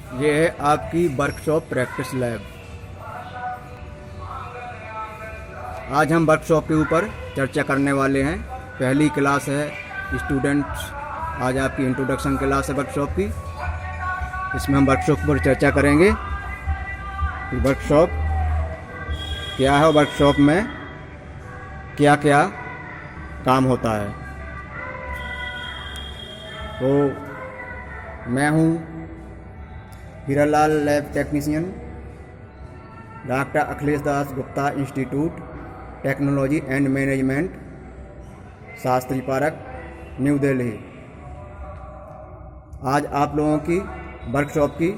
ये है आपकी वर्कशॉप प्रैक्टिस लैब। आज हम वर्कशॉप के ऊपर चर्चा करने वाले हैं। पहली क्लास है स्टूडेंट्स। आज आपकी इंट्रोडक्शन क्लास है वर्कशॉप की। इसमें हम वर्कशॉप पर चर्चा करेंगे कि वर्कशॉप क्या है, वर्कशॉप में क्या क्या काम होता है। तो मैं हूँ Hiralal, lab technician, doctor Akhilesh Das Gupta, institute technology and management, Shastri park, new Delhi. आज आप लोगों की वर्कशॉप की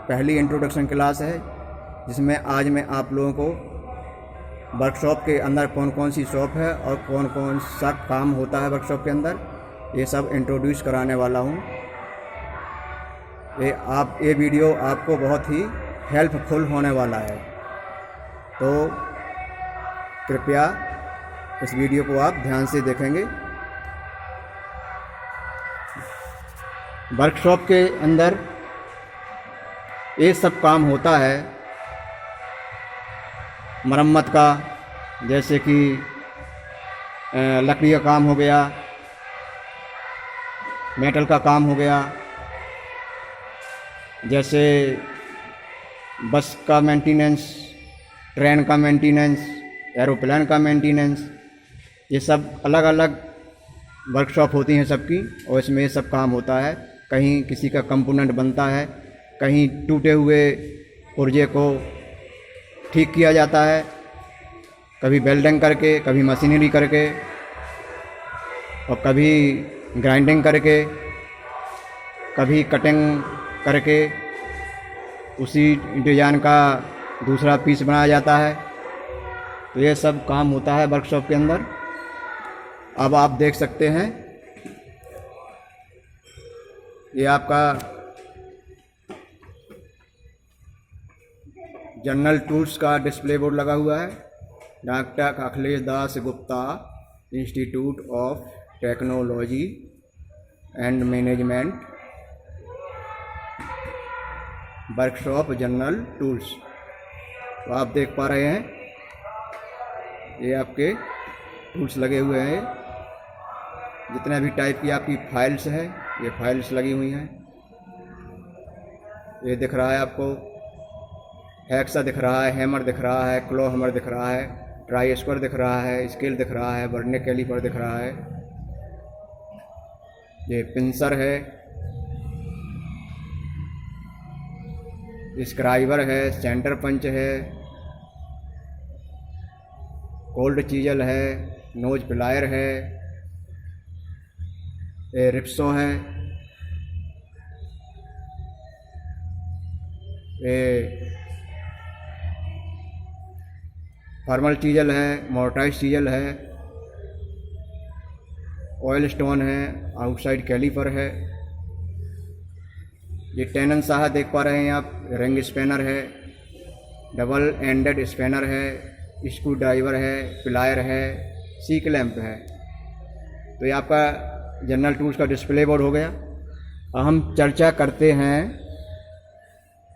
पहली इंट्रोडक्शन क्लास है, जिसमें आज मैं आप लोगों को वर्कशॉप के अंदर कौन कौन सी शॉप है और कौन कौन सा काम होता है वर्कशॉप के अंदर, ये सब इंट्रोड्यूस कराने वाला हूँ। ये वीडियो आपको बहुत ही हेल्पफुल होने वाला है, तो कृपया इस वीडियो को आप ध्यान से देखेंगे। वर्कशॉप के अंदर ये सब काम होता है मरम्मत का, जैसे कि लकड़ी का काम हो गया, मेटल का काम हो गया, जैसे बस का मेंटेनेंस, ट्रेन का मेंटेनेंस, एरोप्लेन का मेंटेनेंस। ये सब अलग अलग वर्कशॉप होती हैं सबकी, और इसमें ये सब काम होता है। कहीं किसी का कंपोनेंट बनता है, कहीं टूटे हुए पुर्जे को ठीक किया जाता है, कभी वेल्डिंग करके, कभी मशीनरी करके, और कभी ग्राइंडिंग करके, कभी कटिंग करके उसी डिज़ाइन का दूसरा पीस बनाया जाता है। तो ये सब काम होता है वर्कशॉप के अंदर। अब आप देख सकते हैं, ये आपका जनरल टूल्स का डिस्प्ले बोर्ड लगा हुआ है। Doctor Akhilesh Das Gupta, institute of technology and management, workshop general tools. तो आप देख पा रहे हैं, ये आपके टूल्स लगे हुए हैं। जितने भी टाइप की आपकी फाइल्स है, ये फाइल्स लगी हुई हैं। ये दिख रहा है आपको, हैक्सा दिख रहा है, हैमर दिख रहा है, क्लो हैमर दिख रहा है, ट्राई स्क्वायर दिख रहा है, स्केल दिख रहा है, वर्नियर कैलीपर दिख रहा है, ये पिंसर है, स्क्राइबर है, सेंटर पंच है, कोल्ड चीजल है, नोज प्लायर है, ये रिप्सो है, ये फॉर्मल चीजल है, मोर्टाइज चीजल है, ऑयल स्टोन है, आउटसाइड कैलीपर है, ये टेनन साहा देख पा रहे हैं आप, रिंग स्पैनर है, डबल एंडेड स्पैनर है, स्क्रू ड्राइवर है, प्लायर है, सी क्लैंप है। तो ये आपका जनरल टूल्स का डिस्प्ले बोर्ड हो गया। अब हम चर्चा करते हैं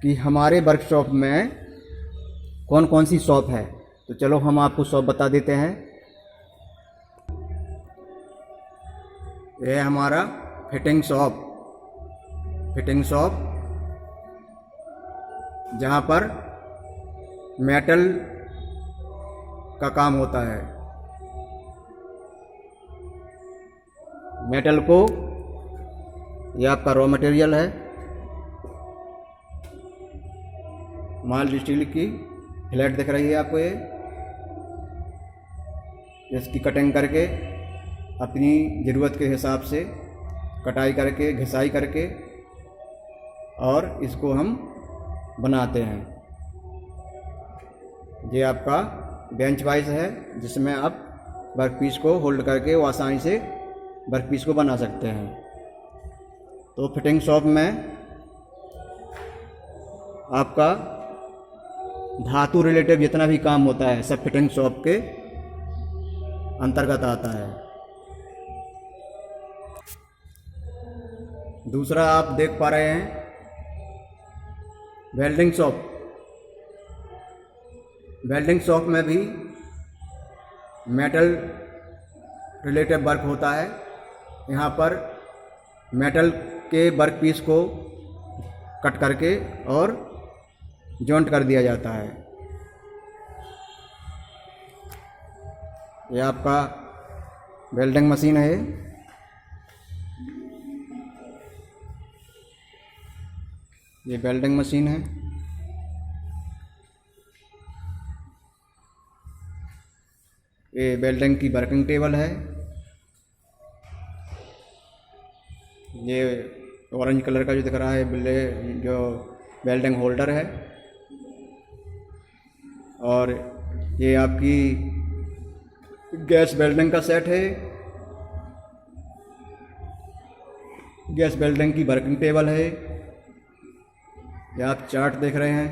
कि हमारे वर्कशॉप में कौन कौन सी शॉप है। तो चलो हम आपको शॉप बता देते हैं। यह है हमारा फिटिंग शॉप, जहाँ पर मेटल का काम होता है। मेटल को, यह आपका रॉ मटेरियल है, माइल्ड स्टील की फ्लैट दिख रही है आपको, ये इसकी कटिंग करके अपनी ज़रूरत के हिसाब से कटाई करके, घिसाई करके, और इसको हम बनाते हैं। ये आपका बेंच वाइज है, जिसमें आप वर्कपीस को होल्ड करके वो आसानी से वर्कपीस को बना सकते हैं। तो फिटिंग शॉप में आपका धातु रिलेटेड जितना भी काम होता है, सब फिटिंग शॉप के अंतर्गत आता है। दूसरा आप देख पा रहे हैं वेल्डिंग शॉप, वेल्डिंग शॉप में भी मेटल रिलेटेड वर्क होता है। यहाँ पर मेटल के वर्क पीस को कट करके और जॉइंट कर दिया जाता है। यह आपका वेल्डिंग मशीन है। ये वेल्डिंग मशीन है। ये वेल्डिंग की वर्किंग टेबल है। ये ऑरेंज कलर का जो दिख रहा है जो वेल्डिंग होल्डर है। और ये आपकी गैस वेल्डिंग का सेट है। गैस वेल्डिंग की वर्किंग टेबल है। ये आप चार्ट देख रहे हैं।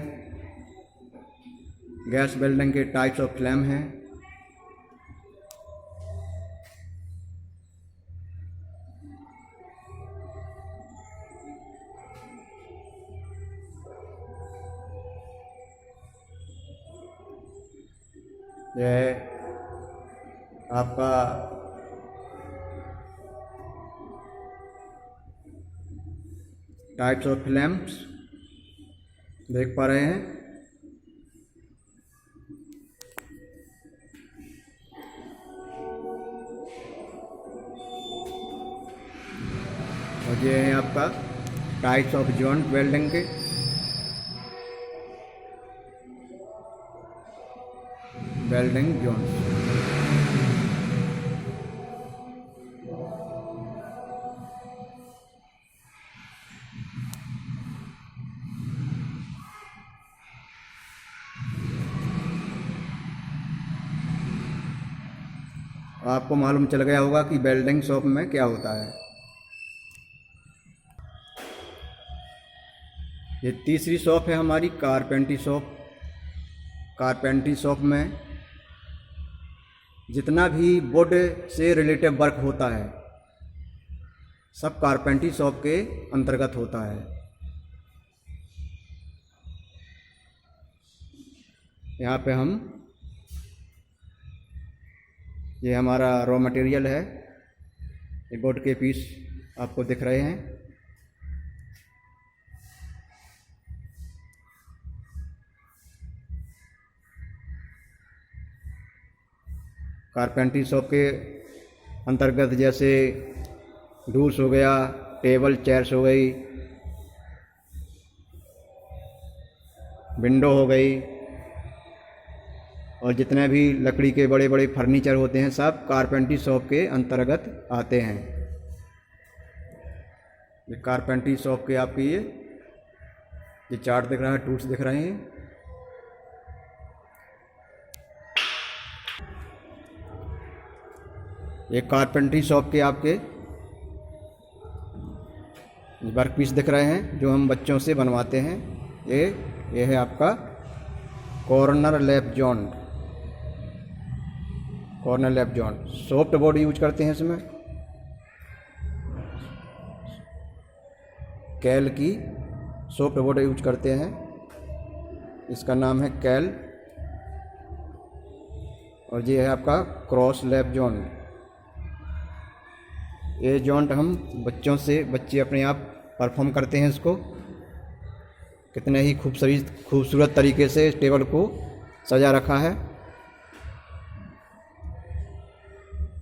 गैस वेल्डिंग के टाइप्स ऑफ फ्लेम हैं। यह आपका टाइप्स ऑफ फ्लेम्स देख पा रहे हैं। और ये है आपका टाइप्स ऑफ जॉइंट वेल्डिंग के। वेल्डिंग जॉइंट आपको मालूम चल गया होगा कि वेल्डिंग शॉप में क्या होता है। ये तीसरी शॉप है हमारी कारपेंटरी शॉप। कारपेंटरी शॉप में जितना भी वुड से रिलेटेड वर्क होता है सब कारपेंटरी शॉप के अंतर्गत होता है। यहाँ पे ये हमारा रॉ मटेरियल है। ये वुड के पीस आपको दिख रहे हैं। कारपेंटरी शॉप के अंतर्गत जैसे टूल्स हो गया, टेबल चेयर्स हो गई, विंडो हो गई, और जितने भी लकड़ी के बड़े बड़े फर्नीचर होते हैं सब कारपेंटरी शॉप के अंतर्गत आते हैं। ये कारपेंटरी शॉप के आपके ये चार्ट दिख रहा है, टूल्स दिख रहे हैं। ये कारपेंटरी शॉप के आपके वर्क पीस दिख रहे हैं जो हम बच्चों से बनवाते हैं। ये है आपका corner lap joint. Corner lap joint soft board use करते हैं इसमें। कैल की सॉफ्ट बोर्ड यूज करते हैं। इसका नाम है कैल। और ये है आपका क्रॉस लैप जॉइंट। ये जॉइंट हम बच्चे अपने आप परफॉर्म करते हैं इसको। कितने ही खूबसूरत तरीके से इस टेबल को सजा रखा है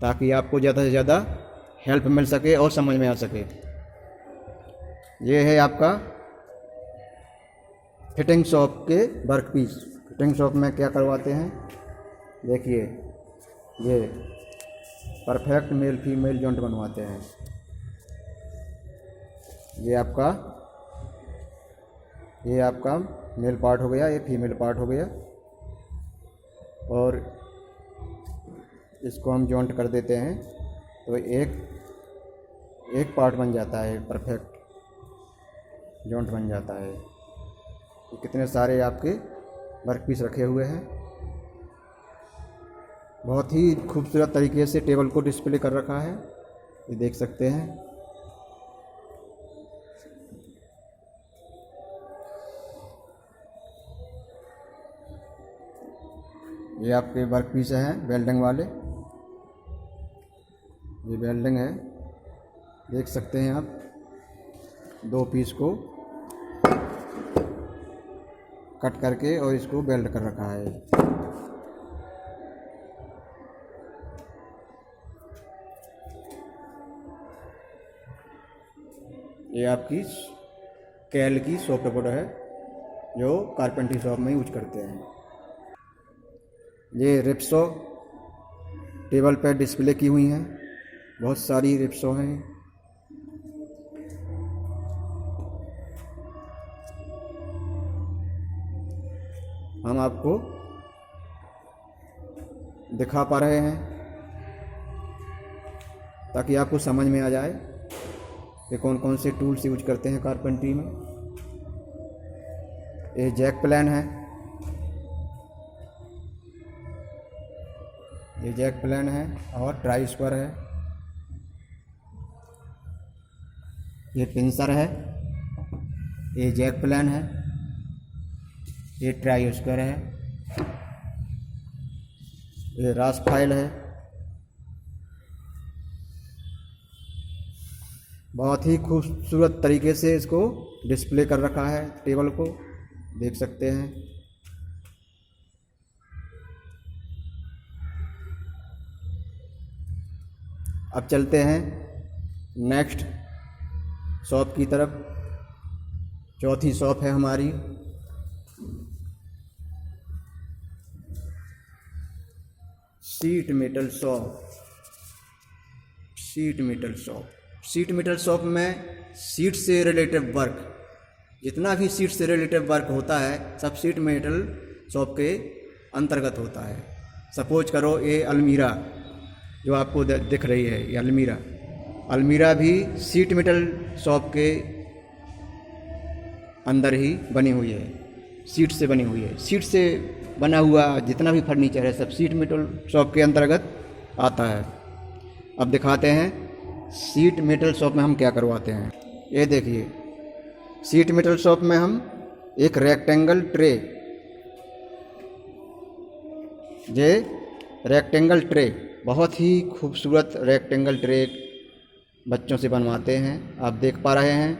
ताकि आपको ज़्यादा से ज़्यादा हेल्प मिल सके और समझ में आ सके। ये है आपका फिटिंग शॉप के वर्क पीस। फिटिंग शॉप में क्या करवाते हैं, देखिए ये परफेक्ट मेल फीमेल जॉइंट बनवाते हैं। ये आपका मेल पार्ट हो गया, ये फीमेल पार्ट हो गया, और इसको हम जॉइंट कर देते हैं तो एक पार्ट बन जाता है, परफेक्ट जॉइंट बन जाता है। तो कितने सारे आपके वर्क पीस रखे हुए हैं। बहुत ही खूबसूरत तरीके से टेबल को डिस्प्ले कर रखा है, ये देख सकते हैं। ये आपके वर्क पीस हैं वेल्डिंग वाले, ये वेल्डिंग है, देख सकते हैं आप। 2 पीस को कट करके और इसको वेल्ड कर रखा है। ये आपकी कैल की सॉफ्ट बोर्ड है जो कारपेंटरी शॉप में यूज करते हैं। ये रिप्सो टेबल पर डिस्प्ले की हुई हैं, बहुत सारी रिप्सो हैं। हम आपको दिखा पा रहे हैं ताकि आपको समझ में आ जाए कि कौन कौन से टूल्स यूज करते हैं कारपेंटरी में। ये जैक प्लान है, ये जैक प्लान है और ट्राई स्क्वायर है। ये पिंसर है, ये जैक प्लान है, ये ट्राई स्क्वायर है, ये रास फाइल है। बहुत ही खूबसूरत तरीके से इसको डिस्प्ले कर रखा है, टेबल को देख सकते हैं। अब चलते हैं नेक्स्ट शॉप की तरफ। चौथी शॉप है हमारी sheet metal shop. Sheet metal shop, sheet metal shop में सीट से रिलेटेड वर्क, जितना भी सीट से रिलेटेड वर्क होता है सब शीट मेटल शॉप के अंतर्गत होता है। सपोज करो ये अलमीरा जो आपको दिख रही है, ये अलमीरा भी शीट मेटल शॉप के अंदर ही बनी हुई है, सीट से बनी हुई है। सीट से बना हुआ जितना भी फर्नीचर है सब शीट मेटल शॉप के अंतर्गत आता है। अब दिखाते हैं शीट मेटल शॉप में हम क्या करवाते हैं। ये देखिए, शीट मेटल शॉप में हम एक रेक्टेंगल ट्रे, ये रेक्टेंगल ट्रे, बहुत ही खूबसूरत रेक्टेंगल ट्रे बच्चों से बनवाते हैं। आप देख पा रहे हैं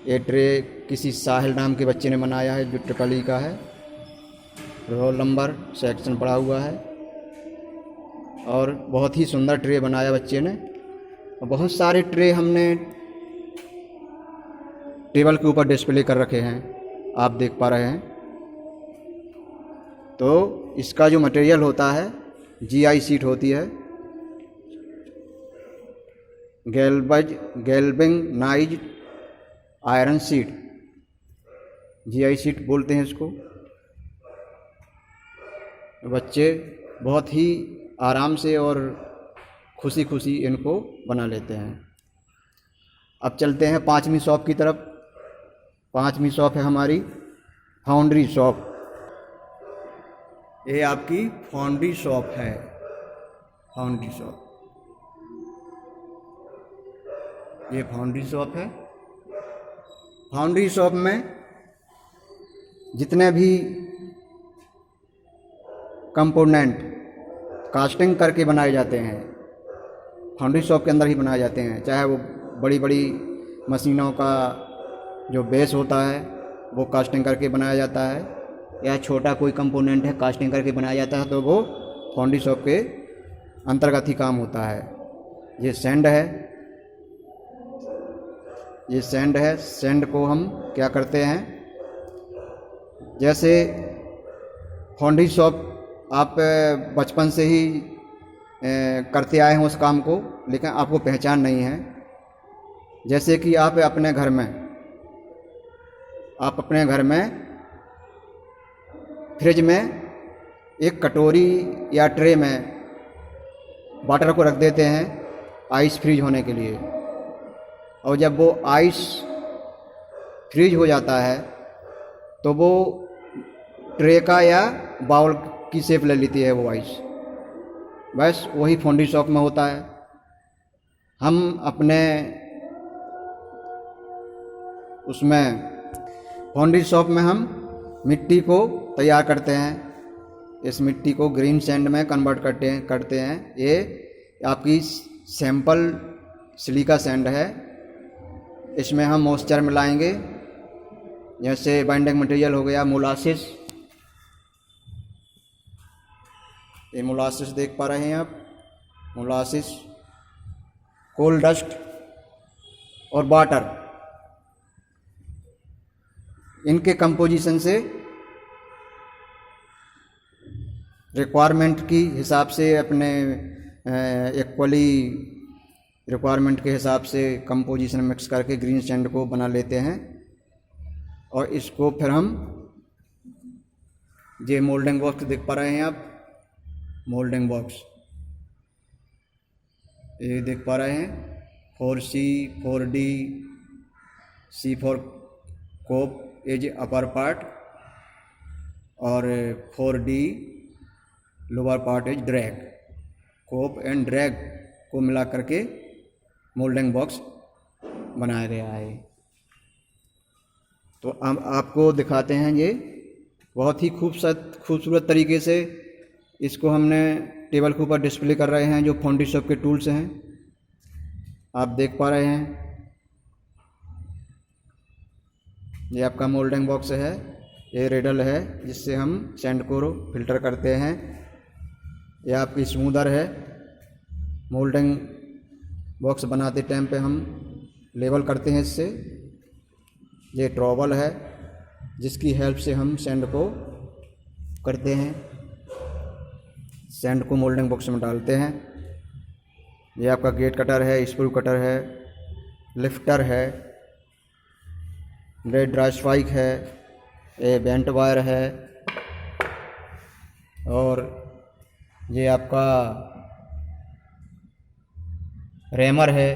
ये ट्रे किसी साहिल नाम के बच्चे ने बनाया है जो ट्रिपल ई का है, रोल नंबर सेक्शन पड़ा हुआ है और बहुत ही सुंदर ट्रे बनाया बच्चे ने। और बहुत सारे ट्रे हमने टेबल के ऊपर डिस्प्ले कर रखे हैं, आप देख पा रहे हैं। तो इसका जो मटेरियल होता है जीआई शीट होती है, galvanised iron sheet, GI sheet बोलते हैं इसको। बच्चे बहुत ही आराम से और खुशी खुशी इनको बना लेते हैं। अब चलते हैं 5वीं शॉप की तरफ। 5वीं शॉप है हमारी फाउंड्री शॉप। ये आपकी फाउंड्री शॉप है, फाउंड्री शॉप, ये फाउंड्री शॉप है। फाउंड्री शॉप में जितने भी कंपोनेंट कास्टिंग करके बनाए जाते हैं फाउंड्री शॉप के अंदर ही बनाए जाते हैं। चाहे वो बड़ी बड़ी मशीनों का जो बेस होता है वो कास्टिंग करके बनाया जाता है, या छोटा कोई कंपोनेंट है कास्टिंग करके बनाया जाता है, तो वो फाउंड्री शॉप के अंतर्गत ही काम होता है। ये सैंड है, ये सैंड है। सैंड को हम क्या करते हैं, जैसे फाउंड्री शॉप आप बचपन से ही करते आए हैं उस काम को, लेकिन आपको पहचान नहीं है। जैसे कि आप अपने घर में फ्रिज में एक कटोरी या ट्रे में वाटर को रख देते हैं आइस फ्रीज होने के लिए, और जब वो आइस फ्रीज हो जाता है तो वो ट्रे का या बाउल की शेप ले लेती है वो आइस। बस वही फाउंड्री शॉप में होता है। हम अपने उसमें फाउंड्री शॉप में हम मिट्टी को तैयार करते हैं। इस मिट्टी को ग्रीन सैंड में कन्वर्ट करते हैं। ये आपकी सैंपल सिलिका सैंड है। इसमें हम मॉइस्चर मिलाएंगे, जैसे बाइंडिंग मटेरियल हो गया मोलासिस। ये मोलासिस देख पा रहे हैं आप, मोलासिस, कोल डस्ट और वाटर। इनके कंपोजिशन से रिक्वायरमेंट की हिसाब से अपने इक्वली रिक्वायरमेंट के हिसाब से कंपोजिशन मिक्स करके ग्रीन सैंड को बना लेते हैं। और इसको फिर हम ये मोल्डिंग बॉक्स देख पा रहे हैं आप, मोल्डिंग बॉक्स ये देख पा रहे हैं, 4C 4D, C for cope as upper part और 4D lower part is drag. Cope and drag को मिला करके मोल्डिंग बॉक्स बनाया गया है। तो हम आपको दिखाते हैं, ये बहुत ही खूबसूरत तरीके से इसको हमने टेबल के ऊपर डिस्प्ले कर रहे हैं। जो फाउंडी शॉप के टूल्स हैं आप देख पा रहे हैं। ये आपका मोल्डिंग बॉक्स है, ये रेडल है जिससे हम सैंड को फिल्टर करते हैं। ये आपकी स्मूदर है, मोल्डिंग बॉक्स बनाते टाइम पे हम लेवल करते हैं इससे। ये ट्रॉवल है जिसकी हेल्प से हम सैंड को करते हैं, सैंड को मोल्डिंग बॉक्स में डालते हैं। ये आपका गेट कटर है, स्क्रू कटर है, लिफ्टर है, ये ड्राई स्पाइक है, ये बेंट वायर है और ये आपका रैमर है।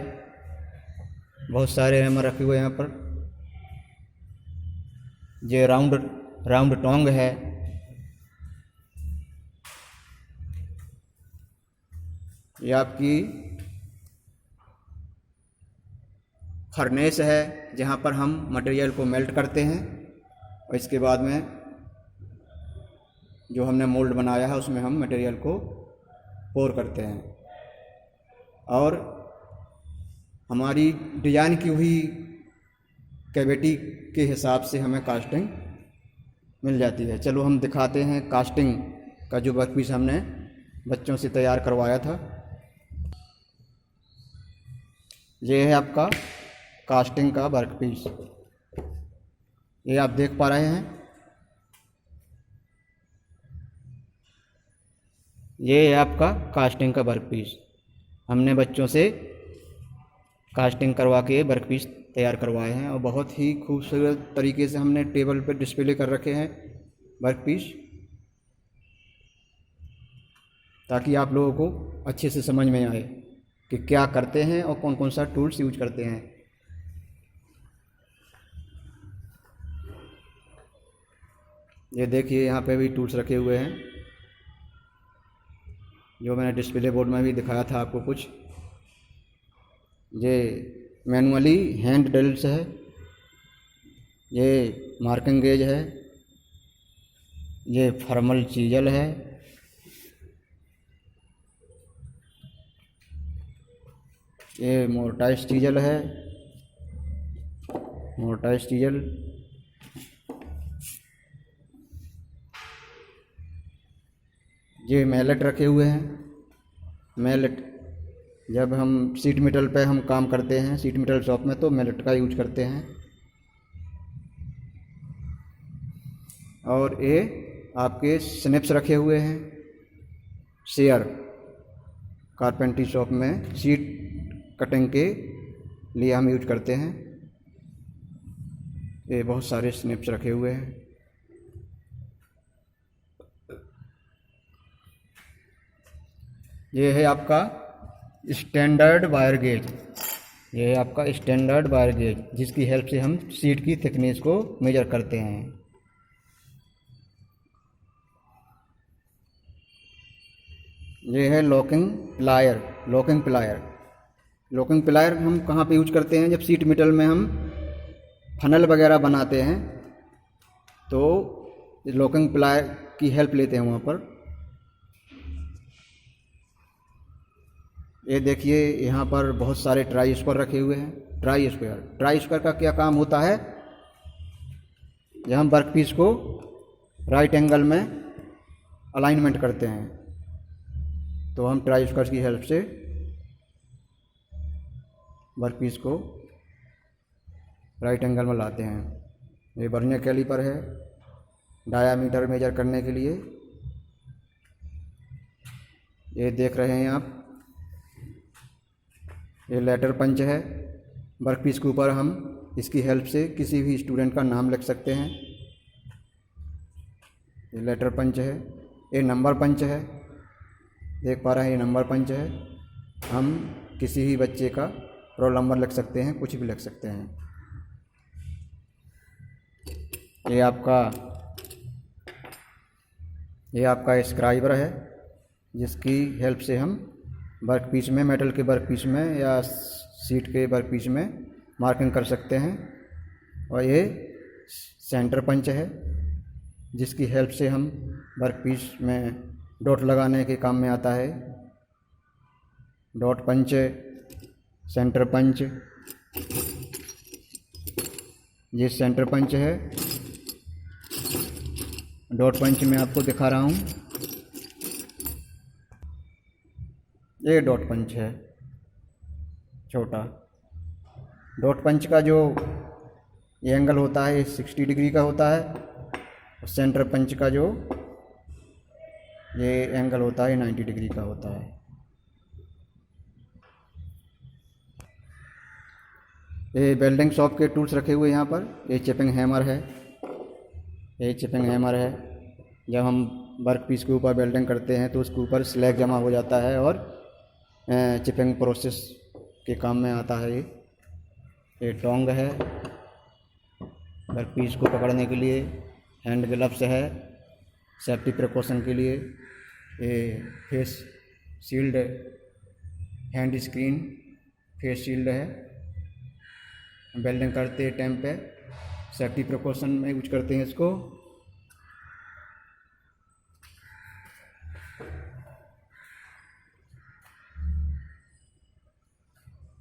बहुत सारे रैमर रखे हुए हैं यहाँ पर। ये राउंड टोंग है। ये आपकी फर्नेस है जहाँ पर हम मटेरियल को मेल्ट करते हैं और इसके बाद में जो हमने मोल्ड बनाया है उसमें हम मटेरियल को पोर करते हैं। और हमारी डिजाइन की हुई कैविटी के हिसाब से हमें कास्टिंग मिल जाती है। चलो हम दिखाते हैं कास्टिंग का जो वर्कपीस हमने बच्चों से तैयार करवाया था। ये है आपका कास्टिंग का वर्कपीस, ये आप देख पा रहे हैं। ये है आपका कास्टिंग का वर्कपीस। हमने बच्चों से कास्टिंग करवा के वर्कपीस तैयार करवाए हैं और बहुत ही खूबसूरत तरीके से हमने टेबल पर डिस्प्ले कर रखे हैं वर्कपीस, ताकि आप लोगों को अच्छे से समझ में आए कि क्या करते हैं और कौन कौन सा टूल्स यूज करते हैं। ये देखिए यहाँ पे भी टूल्स रखे हुए हैं जो मैंने डिस्प्ले बोर्ड में भी दिखाया था आपको कुछ। ये मैनुअली हैंड ड्रिल्स है, ये मार्किंग गेज है, ये थर्मल चीजल है, ये मोर्टाइज चीजल है, मोर्टाइज चीजल, ये मैलेट रखे हुए हैं। मैलेट जब हम सीट मेटल पे हम काम करते हैं सीट मेटल शॉप में तो मैलेट का यूज करते हैं। और ये आपके स्निप्स रखे हुए हैं, शेयर कारपेंटरी शॉप में सीट कटिंग के लिए हम यूज करते हैं। ये बहुत सारे स्निप्स रखे हुए हैं। ये है आपका स्टैंडर्ड वायर गेज, ये है आपका स्टैंडर्ड वायर गेज जिसकी हेल्प से हम सीट की थिकनेस को मेजर करते हैं। ये है लॉकिंग प्लायर। लॉकिंग प्लायर हम कहाँ पे यूज करते हैं? जब सीट मेटल में हम फनल वगैरह बनाते हैं तो लॉकिंग प्लायर की हेल्प लेते हैं वहाँ पर। ये देखिए यहाँ पर बहुत सारे ट्राई स्क्वायर रखे हुए हैं। ट्राई स्क्वायर का क्या काम होता है, जब हम वर्क पीस को राइट एंगल में अलाइनमेंट करते हैं तो हम ट्राई स्क्वायर की हेल्प से वर्क पीस को राइट एंगल में लाते हैं। ये वर्नियर कैलीपर है डायामीटर मेजर करने के लिए। ये देख रहे हैं आप, ये लेटर पंच है। वर्क पीस के ऊपर हम इसकी हेल्प से किसी भी स्टूडेंट का नाम लिख सकते हैं। ये लेटर पंच है। ये नंबर पंच है, देख पा रहे हैं, ये नंबर पंच है। हम किसी भी बच्चे का रोल नंबर लिख सकते हैं, कुछ भी लिख सकते हैं। ये आपका स्क्राइबर है, जिसकी हेल्प से हम वर्क पीस में, मेटल के वर्क पीस में या सीट के वर्क पीस में मार्किंग कर सकते हैं। और ये सेंटर पंच है, जिसकी हेल्प से हम वर्क पीस में डॉट लगाने के काम में आता है। डॉट पंच, सेंटर पंच, ये सेंटर पंच है। डॉट पंच मैं आपको दिखा रहा हूँ, ये डॉट पंच है छोटा। डॉट पंच का जो ये एंगल होता है, ये 60 डिग्री का होता है। और सेंटर पंच का जो ये एंगल होता है, 90 डिग्री का होता है। ये वेल्डिंग शॉप के टूल्स रखे हुए यहाँ पर। ये चिपिंग हैमर है, ये चिपिंग हैमर है। जब हम वर्क पीस के ऊपर वेल्डिंग करते हैं तो उसके ऊपर स्लैग जमा हो जाता है और चिपिंग प्रोसेस के काम में आता है। ये टोंग है वर्क पीस को पकड़ने के लिए। हैंड ग्लव्स है सेफ्टी प्रिकॉशन के लिए। ये face shield, hand screen face shield है। वेल्डिंग करते टाइम पे सेफ्टी प्रिकॉशन में यूज करते हैं इसको।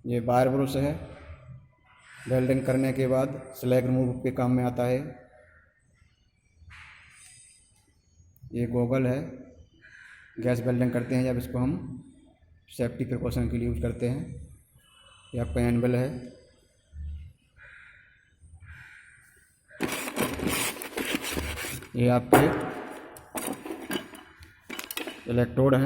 ये वायर ब्रश है, वेल्डिंग करने के बाद स्लैग रिमूव के काम में आता है। ये गॉगल है, गैस वेल्डिंग करते हैं जब इसको हम सेफ्टी प्रिकॉशन के लिए यूज करते हैं। ये आपका एनवल है। ये आपके इलेक्ट्रोड हैं।